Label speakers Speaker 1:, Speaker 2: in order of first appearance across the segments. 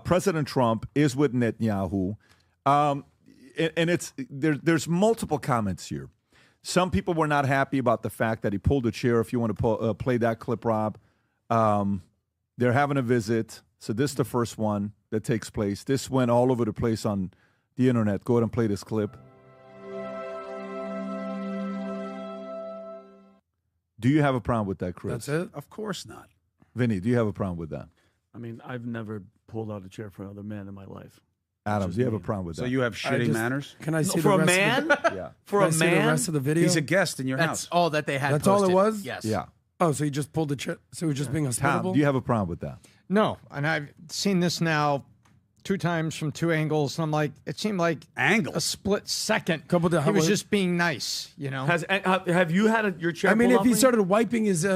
Speaker 1: President Trump is with Netanyahu. And there's multiple comments here. Some people were not happy about the fact that he pulled a chair. If you want to play that clip, Rob. They're having a visit. So this is the first one that takes place. This went all over the place on the internet. Go ahead and play this clip. Do you have a problem with that, Chris?
Speaker 2: That's it? Of course not.
Speaker 1: Vinny, do you have a problem with that?
Speaker 3: I mean, I've never pulled out a chair for another man in my life.
Speaker 1: Adam, do you have a problem with that?
Speaker 2: So you have shitty manners?
Speaker 4: Can I see
Speaker 3: for
Speaker 4: the
Speaker 3: a
Speaker 4: rest
Speaker 3: man?
Speaker 4: Of the,
Speaker 1: yeah.
Speaker 3: For a
Speaker 4: can I see the
Speaker 3: man?
Speaker 4: rest of the video?
Speaker 2: He's a guest in your
Speaker 5: That's
Speaker 2: house.
Speaker 5: all that they had
Speaker 4: That's
Speaker 5: posted.
Speaker 4: all it was?
Speaker 5: Yes.
Speaker 1: Yeah.
Speaker 4: Oh, so you just pulled the chair? So he was just being hospitable?
Speaker 1: Tom, do you have a problem with that?
Speaker 6: No, and I've seen this now 2 times from 2 angles, and I'm like, it seemed like a split second. He was just being nice, you know.
Speaker 3: Have you had your chair?
Speaker 4: I mean,
Speaker 3: pulled
Speaker 4: if
Speaker 3: off
Speaker 4: he
Speaker 3: me?
Speaker 4: started wiping his face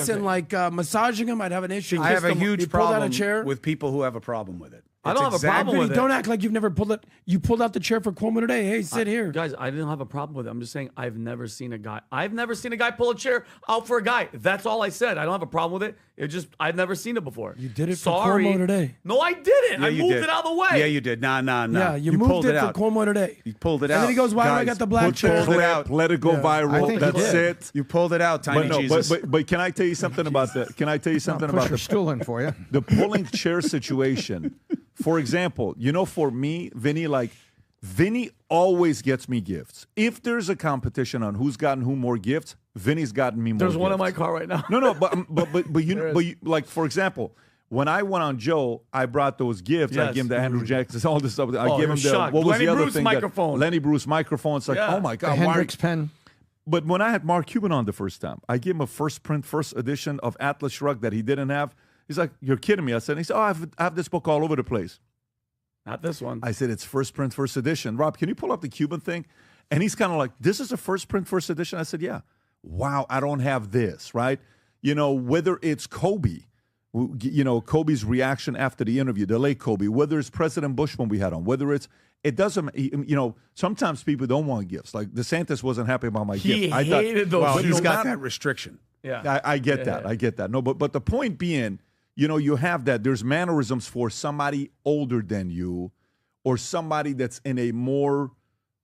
Speaker 4: and
Speaker 3: thing.
Speaker 4: like massaging him, I'd have an issue.
Speaker 2: I have a huge
Speaker 4: He pulled out a
Speaker 2: problem
Speaker 4: chair.
Speaker 2: with people who have a problem with it.
Speaker 3: I don't have a problem with it.
Speaker 4: Don't act like you've never pulled it. You pulled out the chair for Cuomo today. Hey, sit here.
Speaker 3: Guys, I didn't have a problem with it. I'm just saying I've never seen a guy pull a chair out for a guy. That's all I said. I don't have a problem with it. I've never seen it before.
Speaker 4: You did it for Cuomo today.
Speaker 3: No, I didn't.
Speaker 2: Yeah,
Speaker 3: I
Speaker 2: you
Speaker 3: moved
Speaker 2: did.
Speaker 3: it out of the way.
Speaker 2: Yeah, you did. Nah.
Speaker 4: Yeah, you
Speaker 2: pulled
Speaker 4: moved it for
Speaker 2: out.
Speaker 4: Cuomo today.
Speaker 2: You pulled it out.
Speaker 4: And then he goes, why do I
Speaker 2: Guys,
Speaker 4: got the black chair?
Speaker 2: pulled it out.
Speaker 1: Let it go viral. That's it.
Speaker 2: You pulled it out, Tiny Jesus.
Speaker 1: But can I tell you something about that? Can I tell you something about
Speaker 6: Push your stool in for you.
Speaker 1: the pulling chair situation? For example, for me, Vinny always gets me gifts. If there's a competition on who's gotten who more gifts, Vinny's gotten me more.
Speaker 3: There's
Speaker 1: gifts.
Speaker 3: one in my car right now.
Speaker 1: No, but you like, for example, when I went on Joe, I brought those gifts. I
Speaker 3: Yes.
Speaker 1: gave him the Andrew Jackson, all this stuff. I gave him the
Speaker 3: shocked.
Speaker 1: what was
Speaker 3: Lenny
Speaker 1: the other
Speaker 3: Bruce
Speaker 1: thing?
Speaker 3: microphone.
Speaker 1: Lenny Bruce microphone. It's like,
Speaker 3: Yeah.
Speaker 1: oh my
Speaker 6: The
Speaker 1: God,
Speaker 6: Hendrix pen.
Speaker 1: But when I had Mark Cuban on the first time, I gave him a first edition of Atlas Shrugged that he didn't have. He's like, you're kidding me. I said, and he said, I have this book all over the place.
Speaker 3: Not this one.
Speaker 1: I said, it's first print, first edition. Rob, can you pull up the Cuban thing? And he's kind of like, this is a first print, first edition? I said, yeah. Wow, I don't have this, right? Whether it's Kobe, Kobe's reaction after the interview, the late Kobe, whether it's President Bush when we had on, it doesn't, sometimes people don't want gifts. Like DeSantis wasn't happy about my gift.
Speaker 3: He hated those.
Speaker 2: Well,
Speaker 3: But
Speaker 2: he's
Speaker 3: no
Speaker 2: got
Speaker 3: matter-
Speaker 2: that restriction.
Speaker 3: Yeah.
Speaker 1: I get that. I get that. No, but the point being, you have that. There's mannerisms for somebody older than you or somebody that's in a more,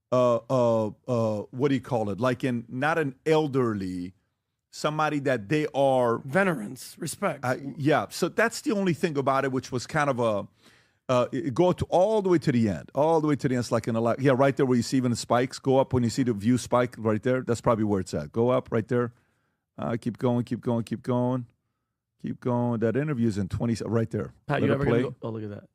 Speaker 1: what do you call it? Like not an elderly, somebody that they are.
Speaker 4: Veterans, respect.
Speaker 1: Yeah. So that's the only thing about it, which was kind of go to all the way to the end. All the way to the end. It's like right there where you see even the spikes. Go up when you see the view spike right there. That's probably where it's at. Go up right there. Keep going. That interview's in 20, right there.
Speaker 3: Pat,
Speaker 1: Let
Speaker 3: you
Speaker 1: it
Speaker 3: ever
Speaker 1: play.
Speaker 3: gonna go, look at that.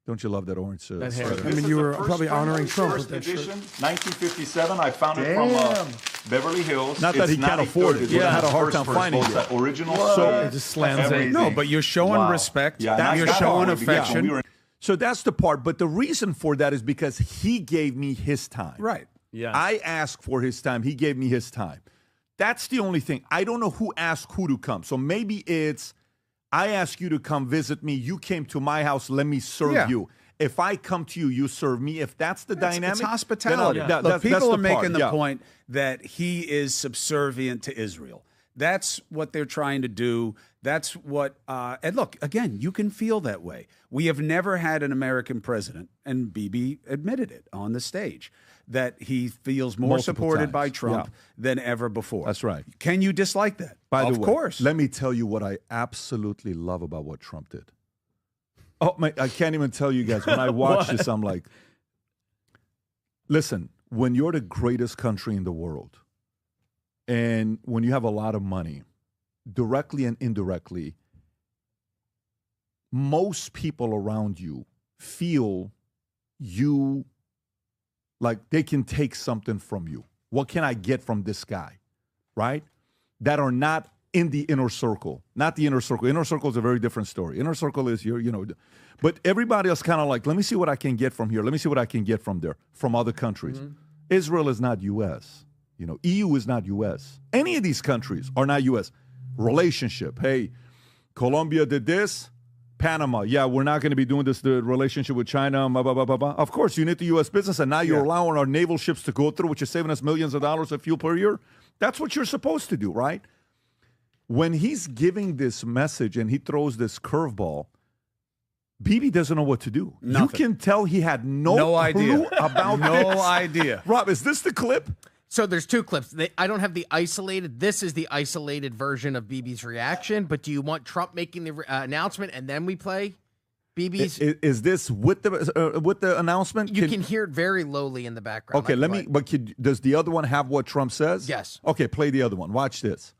Speaker 1: Don't you love that orange?
Speaker 3: That hair.
Speaker 1: sweater?
Speaker 4: I mean, you were probably honoring Trump with that shirt.
Speaker 1: 1957. I found it from Beverly Hills.
Speaker 7: Not that he can't afford it.
Speaker 1: Yeah,
Speaker 7: I had a hard time finding
Speaker 1: it.
Speaker 7: it.
Speaker 1: Original.
Speaker 3: It just slams it.
Speaker 2: No, but you're showing respect.
Speaker 1: Yeah,
Speaker 2: You're showing affection.
Speaker 1: So that's the part. But the reason for that is because he gave me his time.
Speaker 2: Right.
Speaker 3: Yeah.
Speaker 1: I asked for his time. He gave me his time. That's the only thing. I don't know who asked who to come. So maybe it's I asked you to come visit me. You came to my house. Let me serve you. If I come to you, you serve me. If that's the dynamic,
Speaker 2: it's hospitality. Look, people are making the point that he is subservient to Israel. That's what they're trying to do. That's what, and look, again, you can feel that way. We have never had an American president, and Bibi admitted it on the stage, that he feels more supported by Trump than ever before.
Speaker 1: That's right.
Speaker 2: Can you dislike that?
Speaker 1: By the way,
Speaker 2: of course.
Speaker 1: Let me tell you what I absolutely love about what Trump did. Oh, I can't even tell you guys. When I watch this, I'm like, listen, when you're the greatest country in the world, and when you have a lot of money, directly and indirectly, most people around you feel you like they can take something from you. What can I get from this guy, right? That are not in the inner circle, not the inner circle. Inner circle is a very different story. Inner circle is but everybody else kind of like, let me see what I can get from here. Let me see what I can get from there, from other countries. Mm-hmm. Israel is not U.S. EU is not U.S. Any of these countries are not U.S. Relationship. Hey, Colombia did this. Panama. Yeah, we're not going to be doing this, the relationship with China. Blah, blah, blah, blah, blah. Of course, you need the U.S. business, and now you're allowing our naval ships to go through, which is saving us millions of dollars of fuel per year. That's what you're supposed to do, right? When he's giving this message and he throws this curveball, Bibi doesn't know what to do.
Speaker 2: Nothing.
Speaker 1: You can tell he had no
Speaker 2: idea
Speaker 1: clue about
Speaker 2: no
Speaker 1: this.
Speaker 2: idea.
Speaker 1: Rob, is this the clip?
Speaker 5: So there's two clips. I don't have the isolated. This is the isolated version of Bibi's reaction. But do you want Trump making the announcement and then we play Bibi's?
Speaker 1: Is this with the announcement?
Speaker 5: You can hear it very lowly in the background.
Speaker 1: Okay, does the other one have what Trump says?
Speaker 5: Yes.
Speaker 1: Okay, play the other one. Watch this.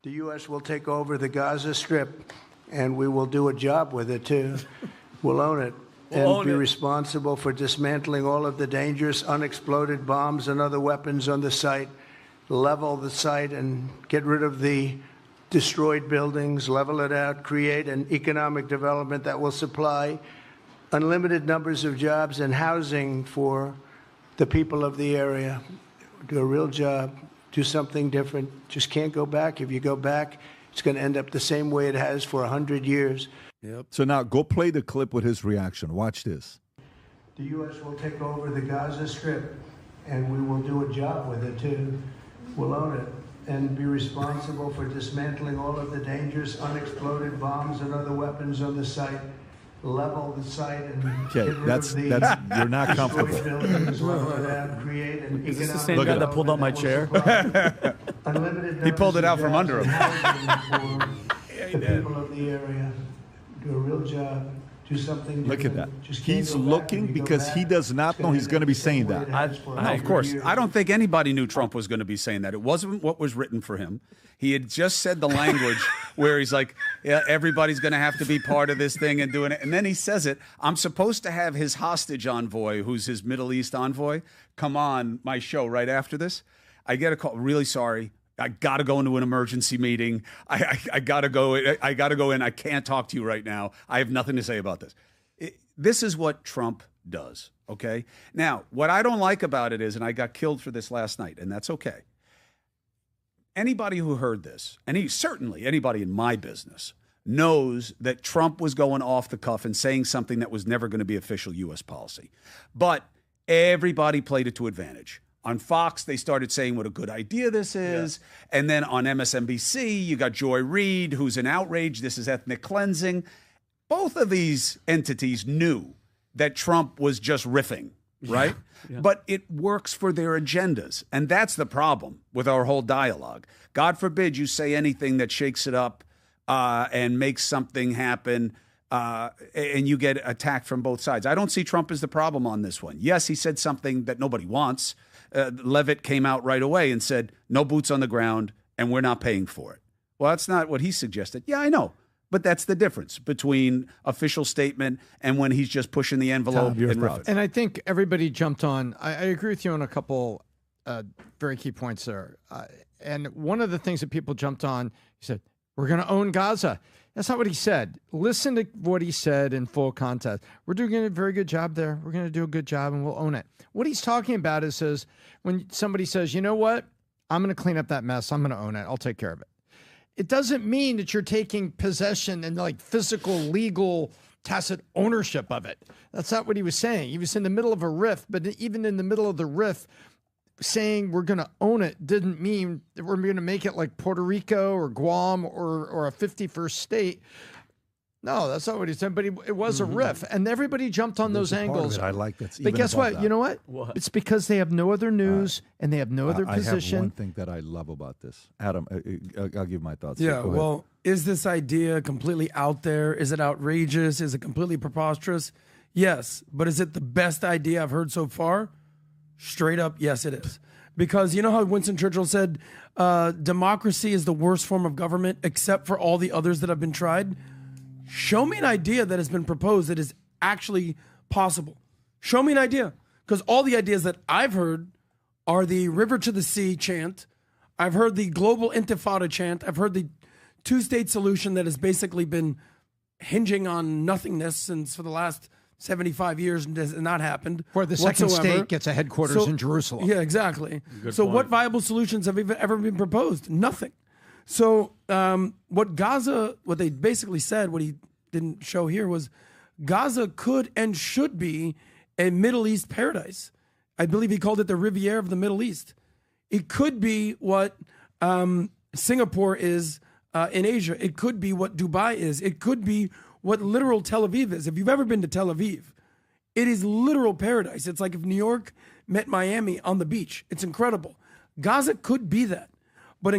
Speaker 8: The U.S. will take over the Gaza Strip, and we will do a job with it, too. We'll own it. And be responsible for dismantling all of the dangerous unexploded bombs and other weapons on the site, level the site and get rid of the destroyed buildings, level it out, create an economic development that will supply unlimited numbers of jobs and housing for the people of the area. Do a real job, do something different. Just can't go back. If you go back, it's going to end up the same way it has for 100 years.
Speaker 1: Yep. So now go play the clip with his reaction. Watch this.
Speaker 8: The U.S. will take over the Gaza Strip, and we will do a job with it, too. We'll own it and be responsible for dismantling all of the dangerous unexploded bombs and other weapons on the site, level the site, and
Speaker 1: okay, that's you're not comfortable.
Speaker 3: Is this the same guy that pulled out my chair?
Speaker 2: He pulled it out from under him.
Speaker 8: The people of the area. Do a real job. Do something different.
Speaker 1: Look at that. He's looking because he does not know he's going to be saying that.
Speaker 2: No, of course. I don't think anybody knew Trump was going to be saying that. It wasn't what was written for him. He had just said the language where he's like, yeah, everybody's going to have to be part of this thing and doing it. And then he says it. I'm supposed to have his hostage envoy, who's his Middle East envoy, come on my show right after this. I get a call. Really sorry. I got to go into an emergency meeting. I got to go. I got to go in. I can't talk to you right now. I have nothing to say about this. This is what Trump does, okay? Now, what I don't like about it is, and I got killed for this last night, and that's okay. Anybody who heard this, and certainly anybody in my business, knows that Trump was going off the cuff and saying something that was never going to be official U.S. policy. But everybody played it to advantage. On Fox, they started saying what a good idea this is. Yeah. And then on MSNBC, you got Joy Reid, who's an outrage. This is ethnic cleansing. Both of these entities knew that Trump was just riffing, right? Yeah. But it works for their agendas. And that's the problem with our whole dialogue. God forbid you say anything that shakes it up and makes something happen and you get attacked from both sides. I don't see Trump as the problem on this one. Yes, he said something that nobody wants. Levitt came out right away and said, no boots on the ground, and we're not paying for it. Well, that's not what he suggested. Yeah, I know. But that's the difference between official statement and when he's just pushing the envelope and riffing.
Speaker 6: And I think everybody jumped on. I agree with you on a couple very key points there. And one of the things that people jumped on, he said, we're going to own Gaza. That's not what he said. Listen to what he said in full context. We're doing a very good job there. We're going to do a good job and we'll own it. What he's talking about is when somebody says, you know what? I'm going to clean up that mess. I'm going to own it. I'll take care of it. It doesn't mean that you're taking possession and like physical, legal, tacit ownership of it. That's not what he was saying. He was in the middle of a riff, but even in the middle of the riff, saying we're going to own it didn't mean that we're going to make it like Puerto Rico or Guam or a 51st state. No, that's not what he said, but it was a riff, and everybody jumped on those angles.
Speaker 1: I like that.
Speaker 6: But guess what? You know what? It's because they have no other news and they have no other position.
Speaker 1: I have one thing that I love about this. Adam, I'll give my thoughts.
Speaker 4: Yeah, well, is this idea completely out there? Is it outrageous? Is it completely preposterous? Yes, but is it the best idea I've heard so far? Straight up, yes, it is. Because you know how Winston Churchill said, democracy is the worst form of government except for all the others that have been tried? Show me an idea that has been proposed that is actually possible. Show me an idea. Because all the ideas that I've heard are the river to the sea chant. I've heard the global intifada chant. I've heard the two-state solution that has basically been hinging on nothingness since for the last 75 years and has not happened.
Speaker 6: Where the second state gets a headquarters in Jerusalem.
Speaker 4: Yeah, exactly.
Speaker 3: Good
Speaker 4: so
Speaker 3: point.
Speaker 4: what viable solutions have even ever been proposed? Nothing. So what they basically said, what he didn't show here was Gaza could and should be a Middle East paradise. I believe he called it the Riviera of the Middle East. It could be what Singapore is in Asia. It could be what Dubai is. It could be what literal Tel Aviv is. If you've ever been to Tel Aviv, it is literal paradise. It's like if New York met Miami on the beach. It's incredible. Gaza could be that. But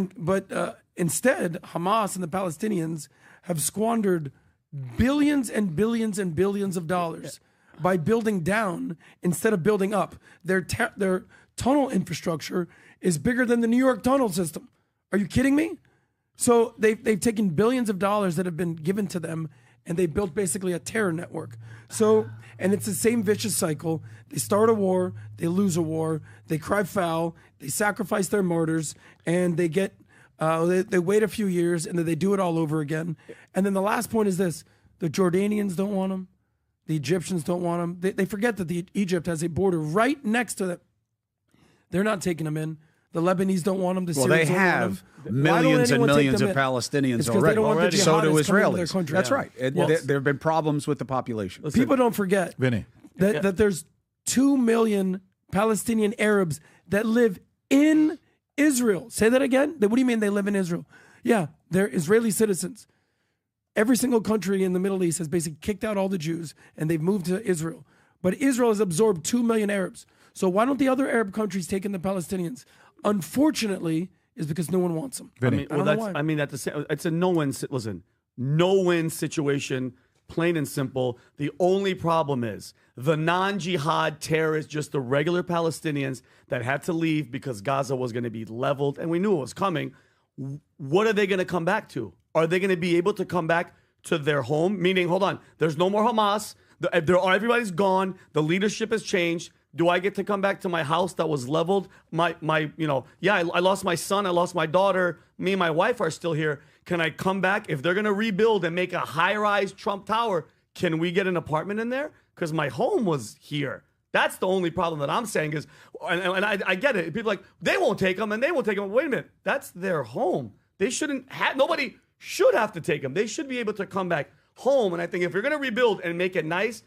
Speaker 4: instead, Hamas and the Palestinians have squandered billions and billions and billions of dollars by building down instead of building up. Their tunnel infrastructure is bigger than the New York tunnel system. Are you kidding me? So they've taken billions of dollars that have been given to them, and they built basically a terror network. So, and it's the same vicious cycle. They start a war, they lose a war, they cry foul, they sacrifice their martyrs, and they get they wait a few years, and then they do it all over again. And then the last point is this: the Jordanians don't want them, the Egyptians don't want them. They forget that Egypt has a border right next to them. They're not taking them in. The Lebanese don't want them. The Syrians don't want them.
Speaker 2: Millions and millions of Palestinians already. So do Israelis. That's right. There have been problems with the population.
Speaker 4: Listen, people don't forget that there's 2 million Palestinian Arabs that live in Israel. Say that again. What do you mean they live in Israel? Yeah, they're Israeli citizens. Every single country in the Middle East has basically kicked out all the Jews, and they've moved to Israel. But Israel has absorbed 2 million Arabs. So why don't the other Arab countries take in the Palestinians? Unfortunately, is because no one wants them.
Speaker 3: It's a no-win. Listen, no-win situation, plain and simple. The only problem is the non-jihad terrorists, just the regular Palestinians that had to leave because Gaza was going to be leveled, and we knew it was coming. What are they going to come back to? Are they going to be able to come back to their home? Meaning, hold on, there's no more Hamas. Everybody's gone. The leadership has changed. Do I get to come back to my house that was leveled? I lost my son. I lost my daughter. Me and my wife are still here. Can I come back? If they're going to rebuild and make a high-rise Trump Tower, can we get an apartment in there? Because my home was here. That's the only problem that I'm saying is, and I get it. People are like, they won't take them and they won't take them. Wait a minute. That's their home. They shouldn't have, nobody should have to take them. They should be able to come back home. And I think if you're going to rebuild and make it nice,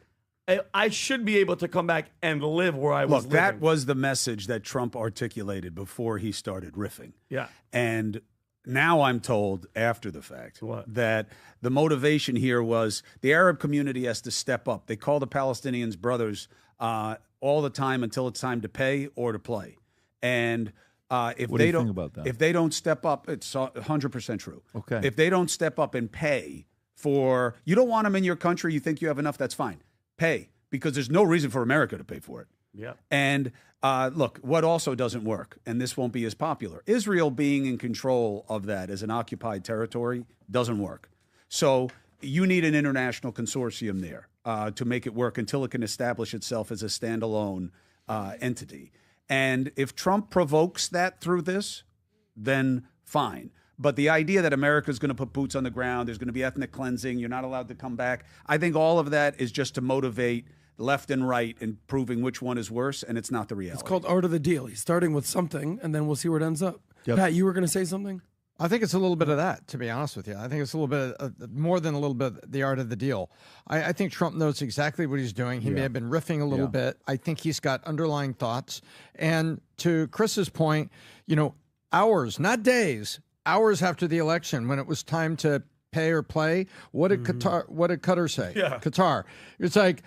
Speaker 3: I should be able to come back and live where I was living.
Speaker 2: That was the message that Trump articulated before he started riffing.
Speaker 3: Yeah.
Speaker 2: And now I'm told after the fact that the motivation here was the Arab community has to step up. They call the Palestinians brothers all the time until it's time to pay or to play. And if they don't step up, it's 100% true.
Speaker 1: Okay.
Speaker 2: If they don't step up and pay for, you don't want them in your country, you think you have enough, that's fine. Pay, because there's no reason for America to pay for it.
Speaker 3: Yeah.
Speaker 2: And look, what also doesn't work, and this won't be as popular, Israel being in control of that as an occupied territory doesn't work. So you need an international consortium there to make it work until it can establish itself as a standalone entity. And if Trump provokes that through this, then fine. But the idea that America is going to put boots on the ground, there's going to be ethnic cleansing, you're not allowed to come back, I think all of that is just to motivate left and right in proving which one is worse, and it's not the reality.
Speaker 4: It's called art of the deal. He's starting with something, and then we'll see where it ends up. Yep. Pat, you were going to say something?
Speaker 6: I think it's a little bit of that, to be honest with you. I think it's a little bit more than a little bit the art of the deal. I think Trump knows exactly what he's doing. He may have been riffing a little bit. I think he's got underlying thoughts. And to Chris's point, hours, not days, hours after the election, when it was time to pay or play, what did Qatar say?
Speaker 3: Yeah.
Speaker 6: Qatar. It's like,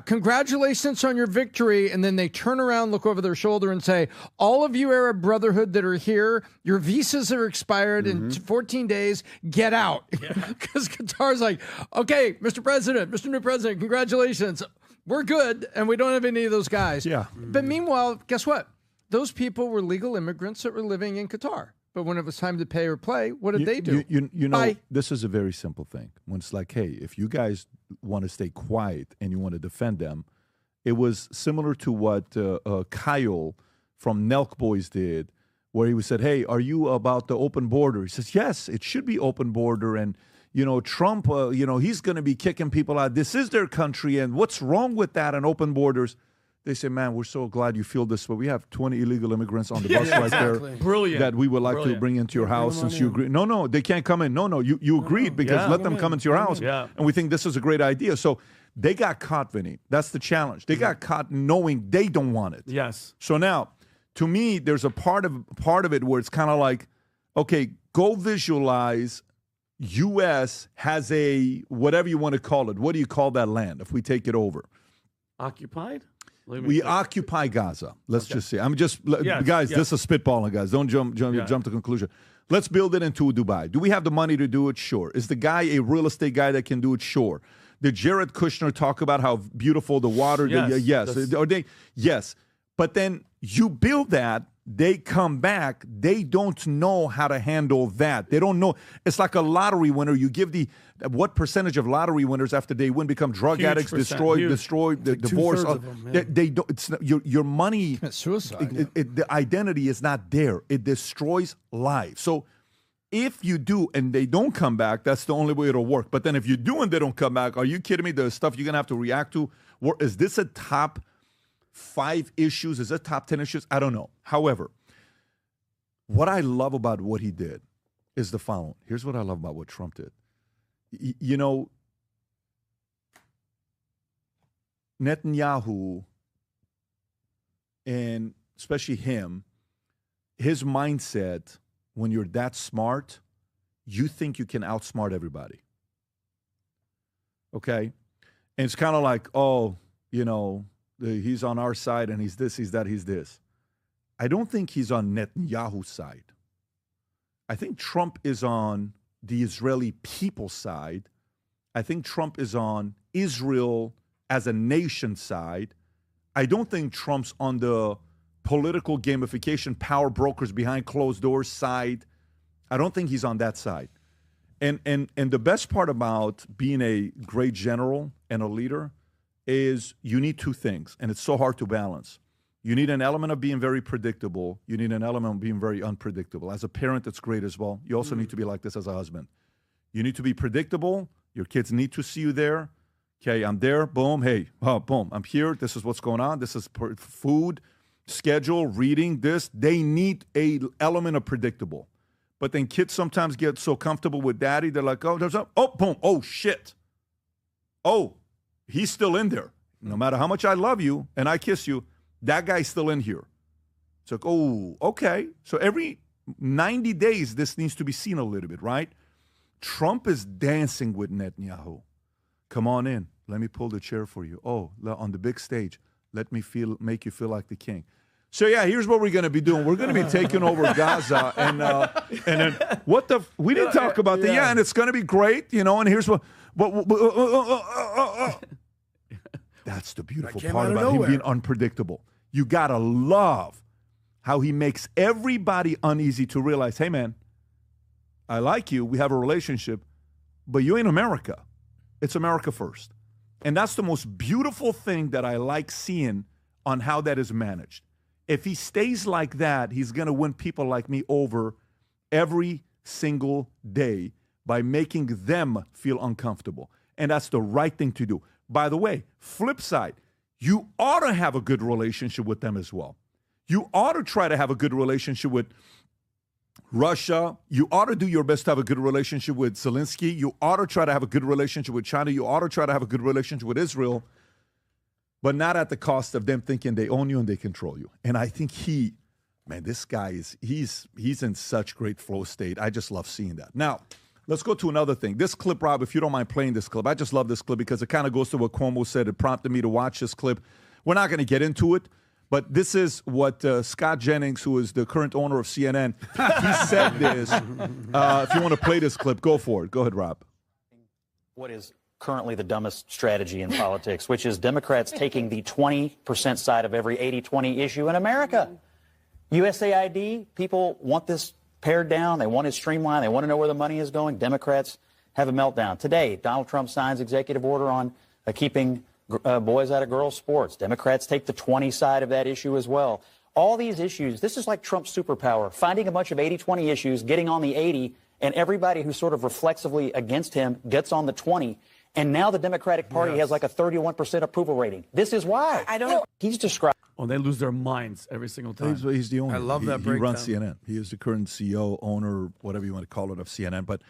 Speaker 6: congratulations on your victory. And then they turn around, look over their shoulder and say, all of you Arab Brotherhood that are here, your visas are expired in 14 days, get out. Because Qatar's like, okay, Mr. President, Mr. New President, congratulations. We're good. And we don't have any of those guys.
Speaker 1: Yeah.
Speaker 6: But meanwhile, guess what? Those people were legal immigrants that were living in Qatar. But when it was time to pay or play, what did they do?
Speaker 1: This is a very simple thing. When it's like, hey, if you guys want to stay quiet and you want to defend them, it was similar to what Kyle from Nelk Boys did, where he said, hey, are you about the open border? He says, yes, it should be open border. And, Trump, he's going to be kicking people out. This is their country. And what's wrong with that and open borders? They say, man, we're so glad you feel this way. We have 20 illegal immigrants on the bus right there.
Speaker 3: Brilliant.
Speaker 1: That we would like to bring into your house since you agree. No, they can't come in. No, you agreed because let them come into your house.
Speaker 3: Yeah.
Speaker 1: And we think this is a great idea. So they got caught, Vinny. That's the challenge. They got caught knowing they don't want it.
Speaker 3: Yes.
Speaker 1: So now, to me, there's a part of it where it's kind of like, okay, go visualize U.S. has a, whatever you want to call it, what do you call that land if we take it over?
Speaker 3: Occupied?
Speaker 1: We occupy Gaza. Let's just say. I'm just,
Speaker 3: Yes,
Speaker 1: guys,
Speaker 3: yes.
Speaker 1: this is spitballing, guys. Don't jump to conclusion. Let's build it into Dubai. Do we have the money to do it? Sure. Is the guy a real estate guy that can do it? Sure. Did Jared Kushner talk about how beautiful the water?
Speaker 3: Yes.
Speaker 1: Yes. Yes. But then you build that, they come back, they don't know how to handle that. They don't know. It's like a lottery winner. You give what percentage of lottery winners after they win become drug
Speaker 3: Huge
Speaker 1: addicts,
Speaker 3: percent.
Speaker 1: destroy, divorce.
Speaker 4: of them, yeah.
Speaker 1: They don't. It's not, your money.
Speaker 6: It's suicide.
Speaker 1: The identity is not there. It destroys lives. So if you do and they don't come back, that's the only way it'll work. But then if you do and they don't come back, are you kidding me? The stuff you're gonna have to react to. Is this a top 5 issues? Is it top 10 issues? I don't know. However, what I love about what he did is the following. Here's what I love about what Trump did. You know, Netanyahu, and especially him, his mindset, when you're that smart, you think you can outsmart everybody. Okay? And it's kind of like, oh, you know, he's on our side and he's this, he's that, he's this. I don't think he's on Netanyahu's side. I think Trump is on the Israeli people's side. I think Trump is on Israel as a nation side. I don't think Trump's on the political gamification, power brokers behind closed doors side. I don't think he's on that side. And the best part about being a great general and a leader is you need 2 things, and it's so hard to balance. You need an element of being very predictable. You need an element of being very unpredictable. As a parent, it's great as well. You also need to be like this as a husband. You need to be predictable. Your kids need to see you there. Okay, I'm there. Boom. Hey, boom. I'm here. This is what's going on. This is food, schedule, reading, this. They need a element of predictable. But then kids sometimes get so comfortable with daddy, they're like, oh, boom. Oh, shit. Oh, he's still in there. No matter how much I love you and I kiss you, that guy's still in here. It's like, oh, okay. So every 90 days, this needs to be seen a little bit, right? Trump is dancing with Netanyahu. Come on in. Let me pull the chair for you. Oh, on the big stage, let me make you feel like the king. So yeah, here's what we're going to be doing. We're going to be taking over Gaza, and then we didn't talk about that. Yeah, and it's going to be great, you know. And here's what that's the beautiful part about him being unpredictable. You got to love how he makes everybody uneasy to realize, hey, man, I like you. We have a relationship, but you ain't America. It's America first. And that's the most beautiful thing that I like seeing on how that is managed. If he stays like that, he's going to win people like me over every single day by making them feel uncomfortable. And that's the right thing to do. By the way, flip side, you ought to have a good relationship with them as well. You ought to try to have a good relationship with Russia. You ought to do your best to have a good relationship with Zelensky. You ought to try to have a good relationship with China. You ought to try to have a good relationship with Israel, but not at the cost of them thinking they own you and they control you. And I think this guy he's in such great flow state. I just love seeing that. Now, let's go to another thing. This clip, Rob, if you don't mind playing this clip, I just love this clip because it kind of goes to what Cuomo said. It prompted me to watch this clip. We're not going to get into it, but this is what Scott Jennings, who is the current owner of CNN, he said this. If you want to play this clip, go for it. Go ahead, Rob.
Speaker 9: What is currently the dumbest strategy in politics, which is Democrats taking the 20% side of every 80-20 issue in America. USAID, people want this pared down. They want it streamlined. They want to know where the money is going. Democrats have a meltdown. Today, Donald Trump signs executive order on keeping boys out of girls' sports. Democrats take the 20 side of that issue as well. All these issues, this is like Trump's superpower, finding a bunch of 80-20 issues, getting on the 80, and everybody who's sort of reflexively against him gets on the 20. And now the Democratic Party has like a 31% approval rating. This is why. I don't know. He's described.
Speaker 3: Oh, they lose their minds every single time.
Speaker 1: He's the owner.
Speaker 4: I love that
Speaker 1: breakdown. He runs
Speaker 4: breakdown.
Speaker 1: CNN. He is the current CEO, owner, whatever you want to call it, of CNN. But